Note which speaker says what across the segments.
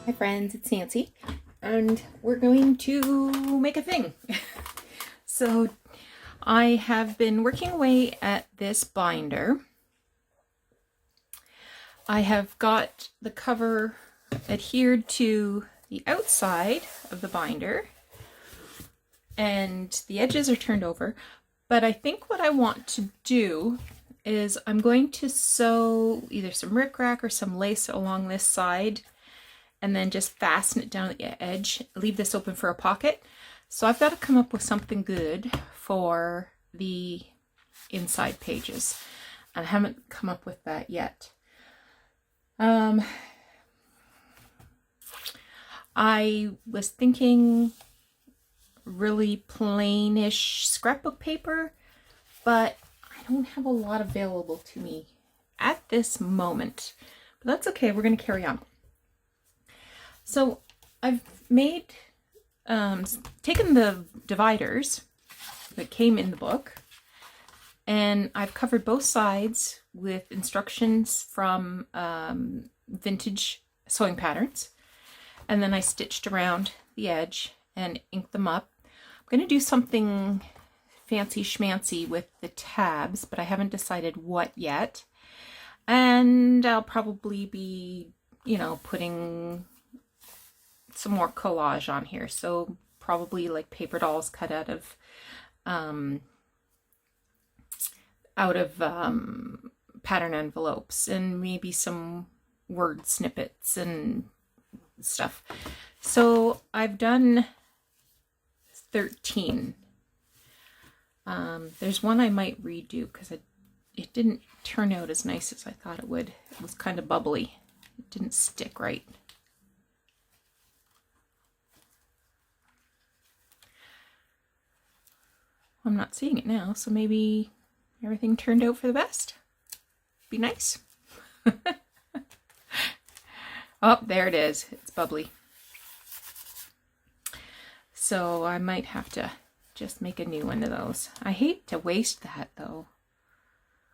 Speaker 1: Hi friends, it's Nancy, and we're going to make a thing. So I have been working away at this binder. I have got the cover adhered to the outside of the binder and the edges are turned over, but I think what I want to do is I'm going to sew either some rickrack or some lace along this side and then just fasten it down at the edge, leave this open for a pocket. So I've got to come up with something good for the inside pages. I haven't come up with that yet. I was thinking really plainish scrapbook paper, but I don't have a lot available to me at this moment. But that's okay, we're going to carry on. So I've made, taken the dividers that came in the book, and I've covered both sides with instructions from vintage sewing patterns, and then I stitched around the edge and inked them up. I'm going to do something fancy schmancy with the tabs, but I haven't decided what yet. And I'll probably be, putting some more collage on here. So probably like paper dolls cut out of pattern envelopes, and maybe some word snippets and stuff. So I've done 13. There's one I might redo because it didn't turn out as nice as I thought it would. It was kind of bubbly. It didn't stick right. I'm not seeing it now, so maybe everything turned out for the best. Be nice. Oh, there it is. It's bubbly. So I might have to just make a new one of those. I hate to waste that though,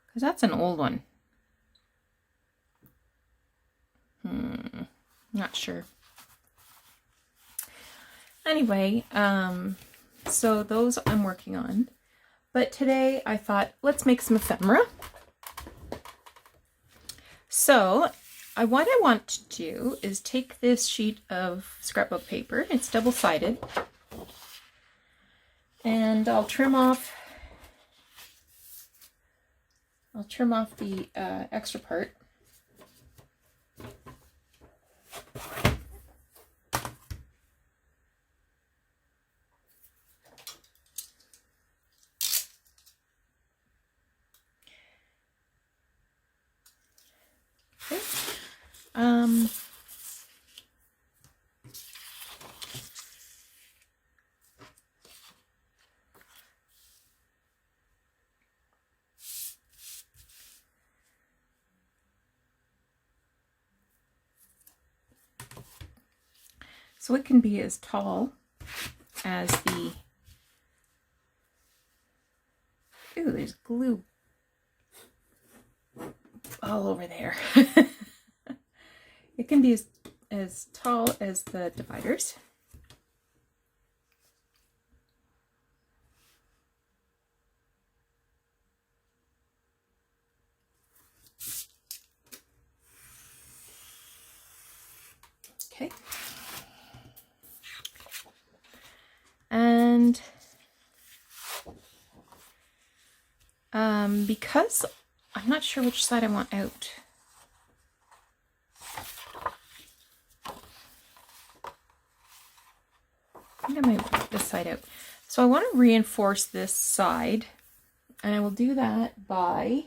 Speaker 1: because that's an old one. Not sure. Anyway, so those I'm working on. But today I thought, let's make some ephemera. So what I want to do is take this sheet of scrapbook paper. It's double-sided. And I'll trim off the extra part. Okay. So it can be as tall as the, ooh, there's glue all over there. It can be as tall as the dividers. Okay. And because I'm not sure which side I want out, I think I might want this side out. So I want to reinforce this side, and I will do that by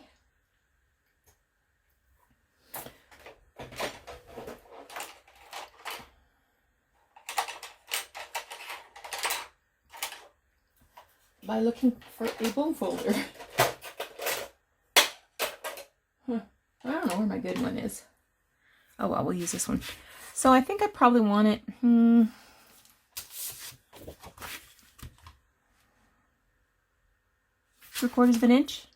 Speaker 1: looking for a bone folder. I don't know where my good one is. Oh well, we'll use this one. So I think I probably want it 3/4 of an inch.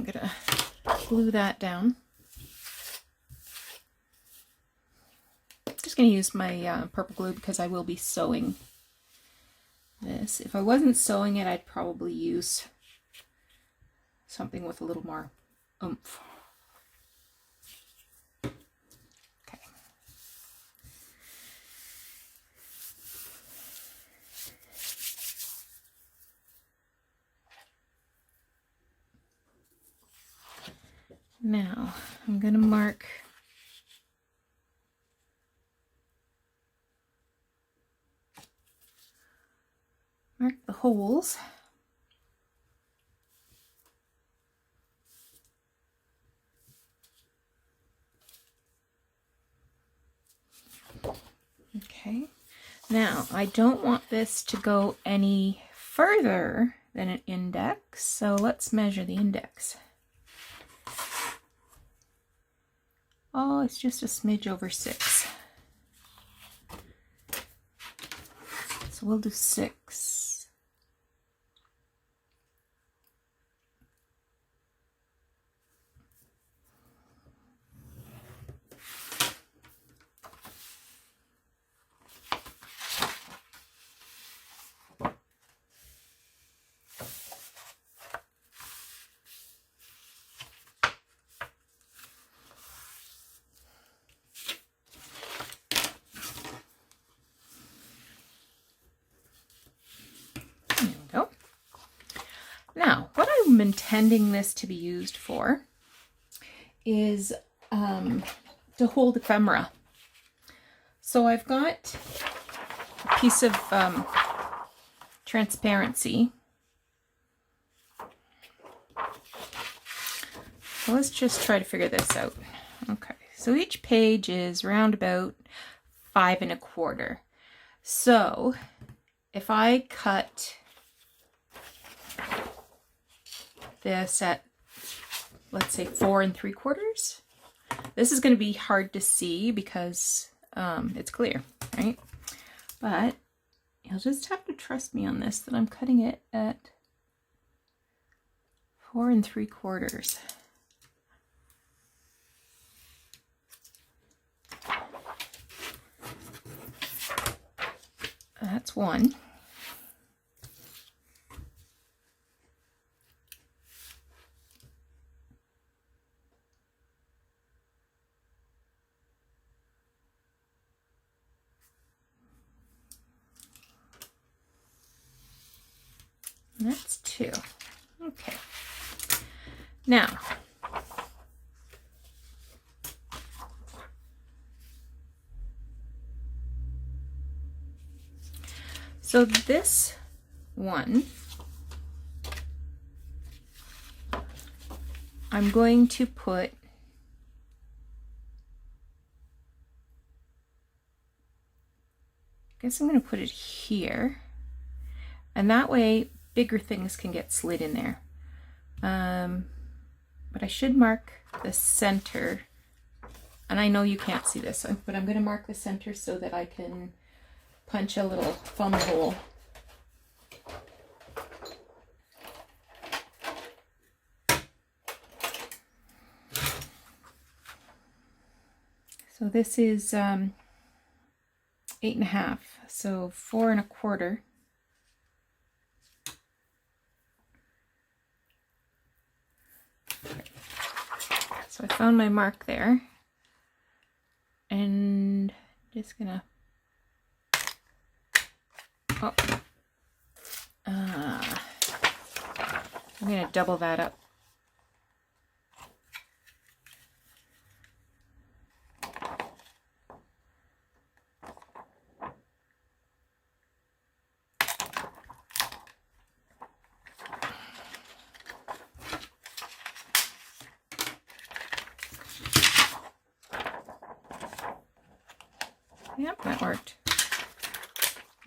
Speaker 1: I'm gonna glue that down. Just gonna use my purple glue because I will be sewing this. If I wasn't sewing it, I'd probably use something with a little more oomph. Okay. Now I'm gonna mark the holes. Okay, now I don't want this to go any further than an index, so let's measure the index. Oh, it's just a smidge over 6. So we'll do 6. Go. Now, what I'm intending this to be used for is to hold ephemera. So I've got a piece of transparency. So let's just try to figure this out. Okay, so each page is round about 5 1/4. So if I cut this at, let's say, 4 3/4, this is going to be hard to see because it's clear, right? But you'll just have to trust me on this, that I'm cutting it at 4 3/4. That's one. That's 2. Okay. Now, so this one, I'm going to put I guess I'm going to put it here, and that way bigger things can get slid in there. But I should mark the center, and I know you can't see this, but I'm going to mark the center so that I can punch a little thumb hole. So this is 8 1/2, so 4 1/4. So I found my mark there, and just gonna I'm gonna double that up. Yep, that worked.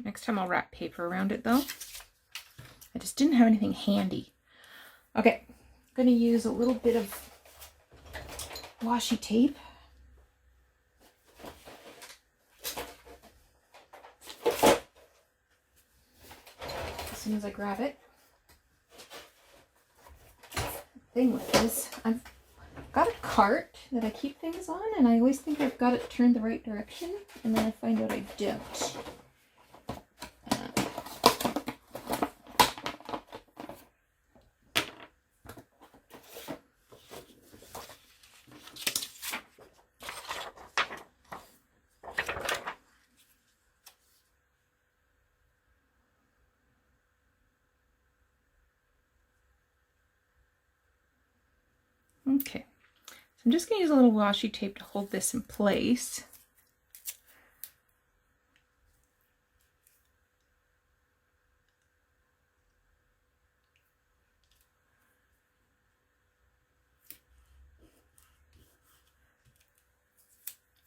Speaker 1: Next time I'll wrap paper around it though. I just didn't have anything handy. Okay, I'm going to use a little bit of washi tape. As soon as I grab it. thing with this. I've got a cart that I keep things on, and I always think I've got it turned the right direction, and then I find out I don't. Okay, so I'm just going to use a little washi tape to hold this in place.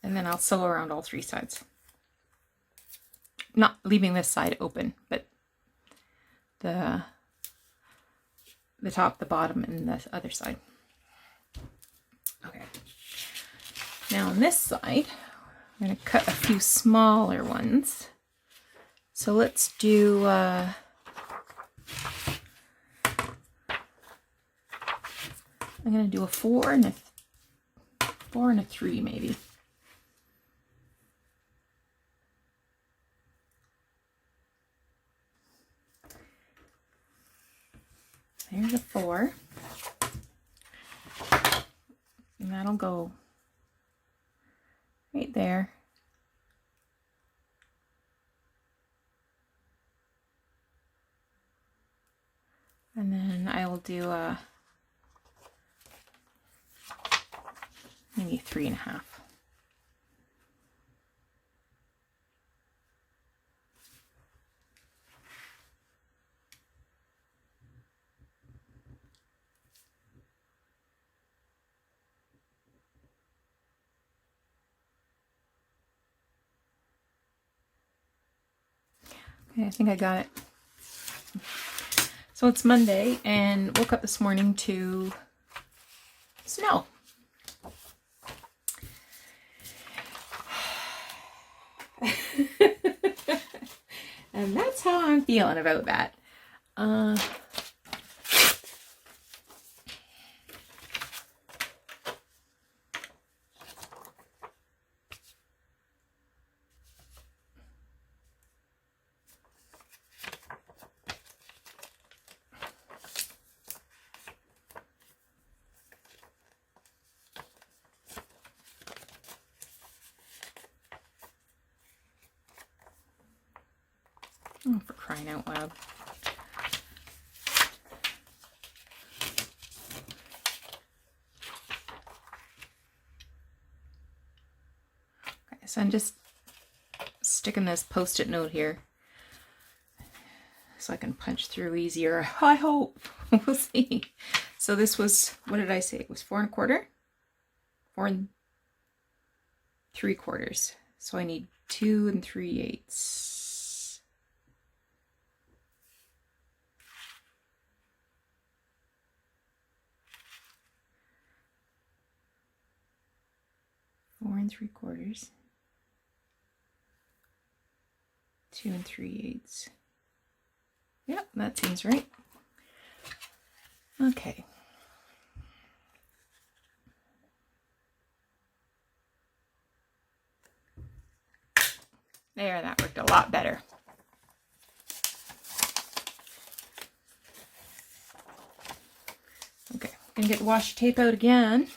Speaker 1: And then I'll sew around all three sides. Not leaving this side open, but the top, the bottom, and the other side. Okay. Now on this side, I'm going to cut a few smaller ones. So let's do I'm going to do a 4 and a 3 maybe. There's a 4. And that'll go right there. And then I will do maybe 3.5. Okay, I think I got it. So it's Monday and woke up this morning to snow. And that's how I'm feeling about that. Oh, for crying out loud. Okay, so I'm just sticking this post-it note here so I can punch through easier. I hope. We'll see. So this was, what did I say? It was 4 1/4? 4 3/4. So I need 2 3/8. Four and 3/4, 2 3/8. Yep, that seems right. Okay. There, that worked a lot better. Okay, gonna get the washi tape out again.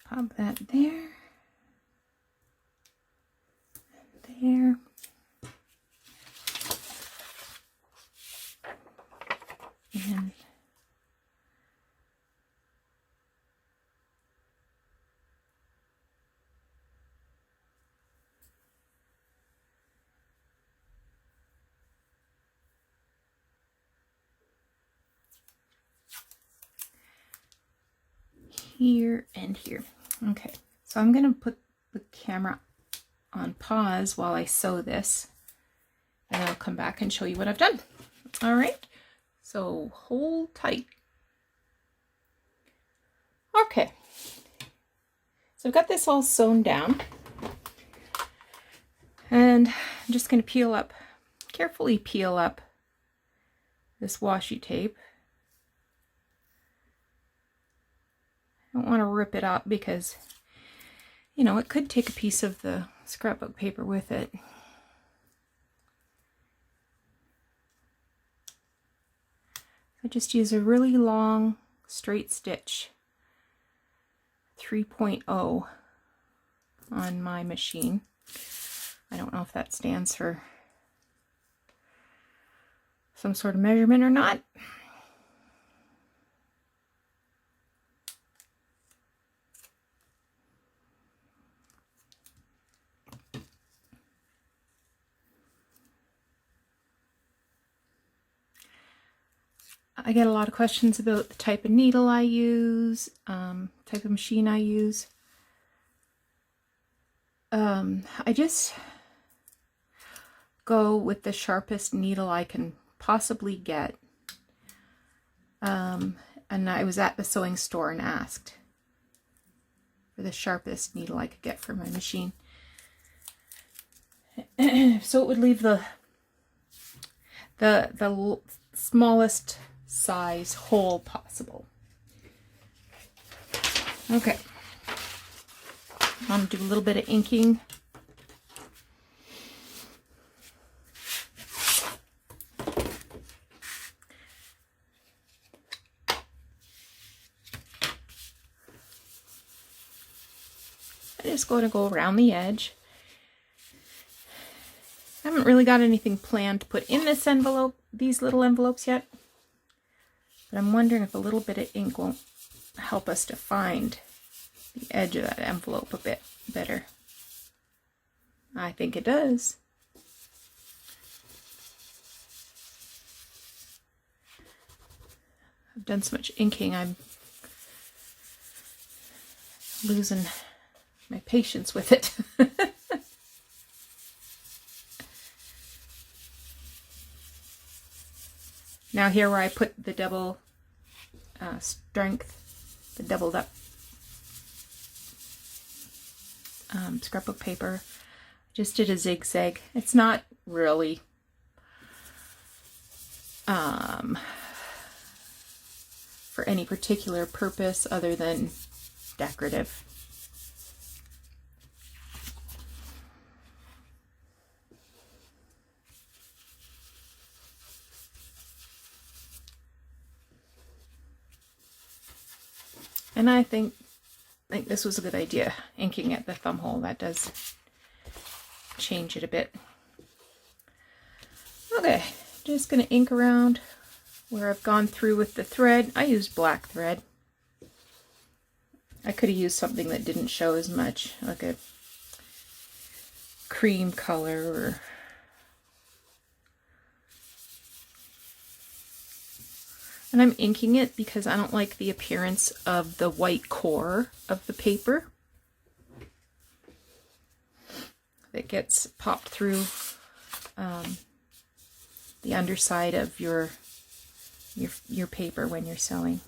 Speaker 1: Pop that there, and there. And here and here. Okay, so I'm going to put the camera on pause while I sew this, and I'll come back and show you what I've done. All right, so hold tight. Okay, so I've got this all sewn down, and I'm just going to carefully peel up this washi tape. I don't want to rip it up because, you know, it could take a piece of the scrapbook paper with it. I just use a really long straight stitch, 3.0 on my machine. I don't know if that stands for some sort of measurement or not. I get a lot of questions about the type of needle I use, type of machine I use. I just go with the sharpest needle I can possibly get. And I was at the sewing store and asked for the sharpest needle I could get for my machine. So it would leave the smallest size hole possible. Okay, I'm going to do a little bit of inking. I'm just going to go around the edge. I haven't really got anything planned to put in this envelope, these little envelopes yet, but I'm wondering if a little bit of ink won't help us to find the edge of that envelope a bit better. I think it does. I've done so much inking, I'm losing my patience with it. Now here where I put the double strength, the doubled up scrapbook paper, just did a zigzag. It's not really for any particular purpose other than decorative. And I think this was a good idea, inking at the thumb hole. That does change it a bit. Okay, just going to ink around where I've gone through with the thread. I used black thread. I could have used something that didn't show as much, like a cream color or and I'm inking it because I don't like the appearance of the white core of the paper that gets popped through the underside of your paper when you're sewing.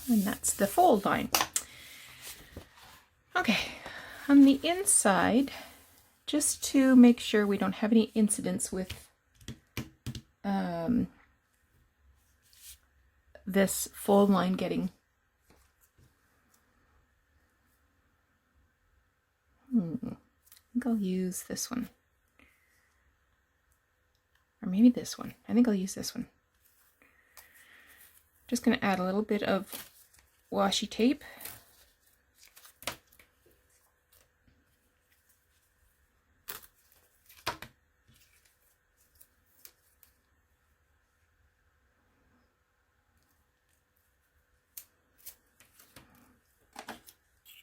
Speaker 1: And that's the fold line. Okay, on the inside, just to make sure we don't have any incidents with this fold line getting I think I'll use this one. maybe this one. I think I'll use this one. Just going to add a little bit of washi tape.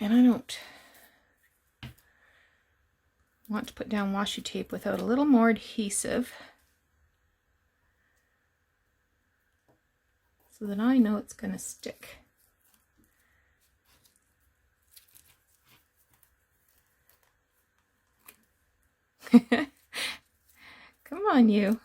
Speaker 1: And I don't want to put down washi tape without a little more adhesive, so that I know it's going to stick. Come on, you.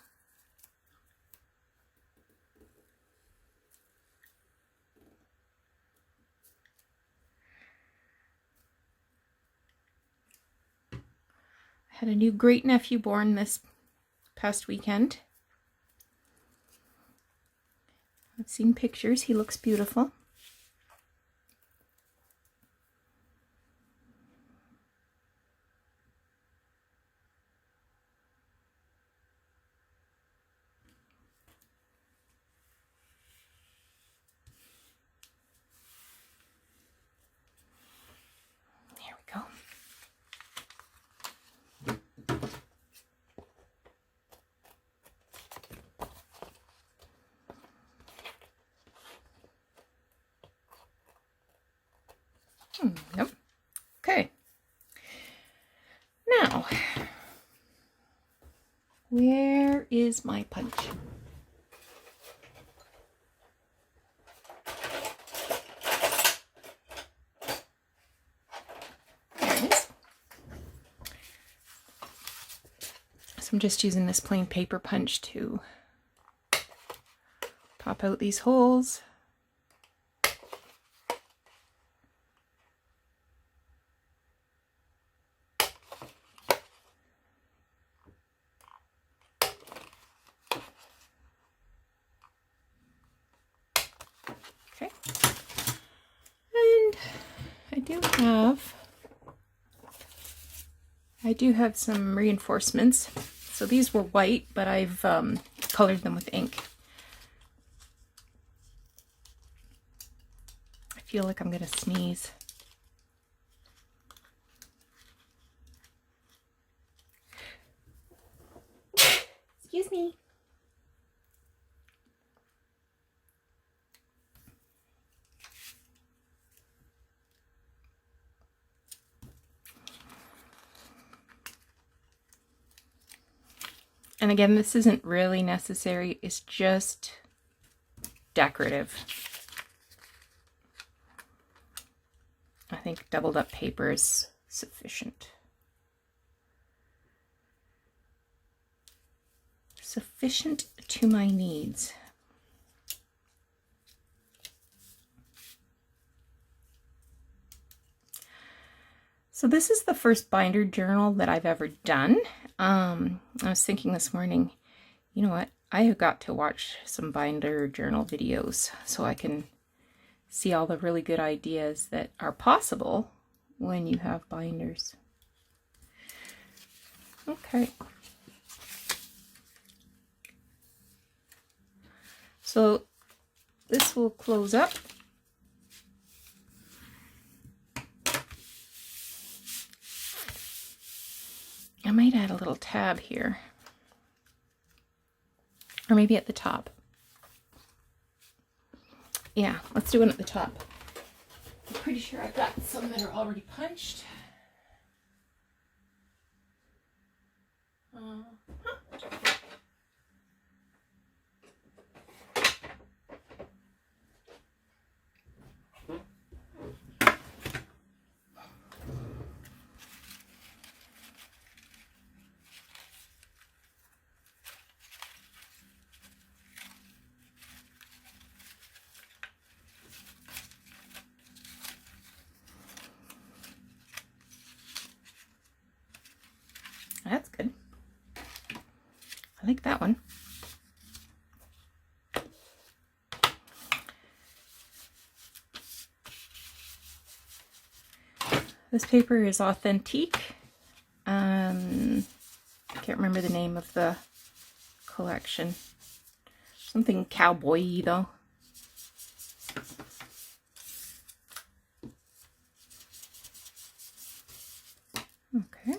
Speaker 1: Had a new great nephew born this past weekend. I've seen pictures. He looks beautiful. There we go. Nope. Okay. Now, where is my punch? There it is. So I'm just using this plain paper punch to pop out these holes. Okay, and I do have some reinforcements. So these were white, but I've colored them with ink. I feel like I'm gonna sneeze. Excuse me. And again, this isn't really necessary, it's just decorative. I think doubled up paper is sufficient. Sufficient to my needs. So this is the first binder journal that I've ever done. I was thinking this morning, you know what? I have got to watch some binder journal videos so I can see all the really good ideas that are possible when you have binders. Okay. So this will close up. I might add a little tab here, or maybe at the top. Yeah, let's do one at the top. I'm pretty sure I've got some that are already punched. That's good. I like that one. This paper is Authentique. I can't remember the name of the collection. Something cowboy-y though. Okay.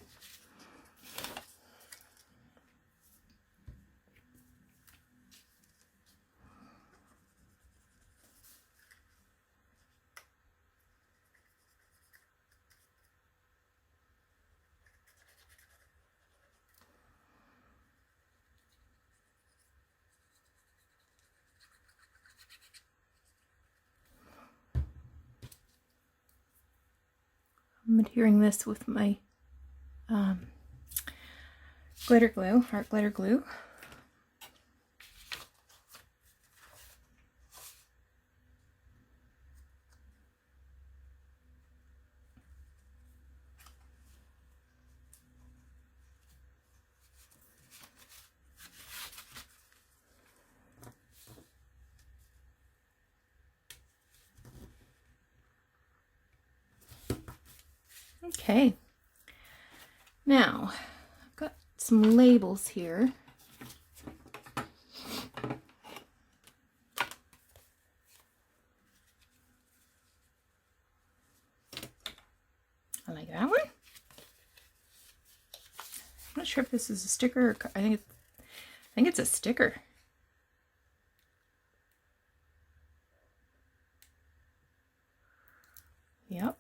Speaker 1: I'm adhering this with my glitter glue, art glitter glue. Okay, now I've got some labels here. I like that one. I'm not sure if this is a sticker or I think it's a sticker. Yep.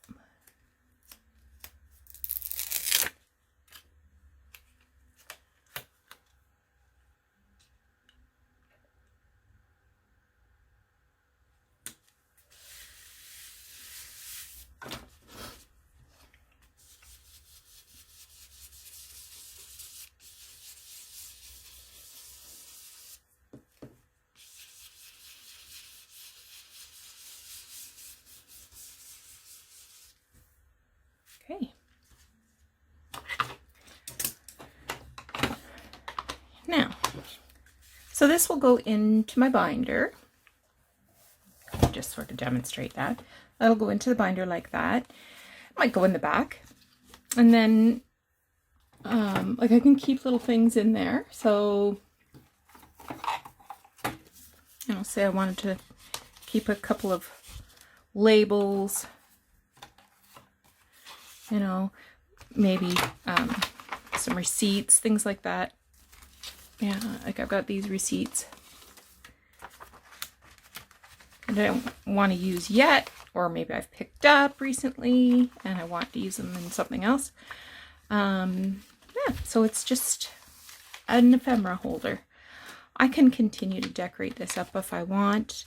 Speaker 1: Okay. Now, so this will go into my binder. I'll just sort of demonstrate that. That'll go into the binder like that. It might go in the back. And then, like I can keep little things in there. So, you know, say I wanted to keep a couple of labels, you know, maybe some receipts, things like that. Yeah, like I've got these receipts that I don't want to use yet, or maybe I've picked up recently and I want to use them in something else. Yeah, so it's just an ephemera holder. I can continue to decorate this up if I want.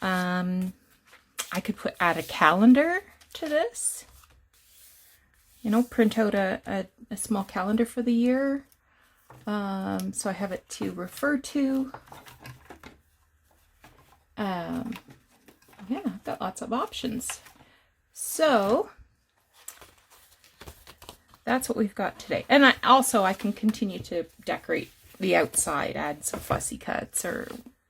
Speaker 1: I could add a calendar to this. You know, print out a small calendar for the year. So I have it to refer to. Yeah, I've got lots of options. So that's what we've got today. And I can continue to decorate the outside, add some fussy cuts, or,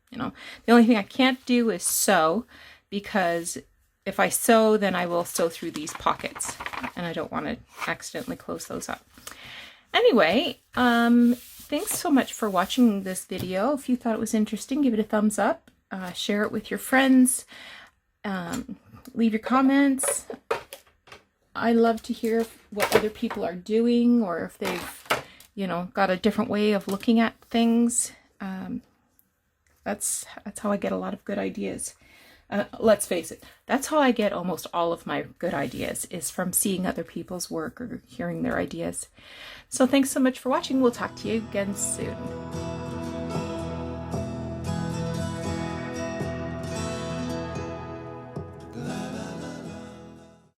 Speaker 1: you know, the only thing I can't do is sew, because if I sew, then I will sew through these pockets, and I don't want to accidentally close those up. Anyway, thanks so much for watching this video. If you thought it was interesting, give it a thumbs up, share it with your friends, leave your comments. I love to hear what other people are doing, or if they've, you know, got a different way of looking at things. That's how I get a lot of good ideas. Let's face it, that's how I get almost all of my good ideas, is from seeing other people's work or hearing their ideas. So thanks so much for watching. We'll talk to you again soon.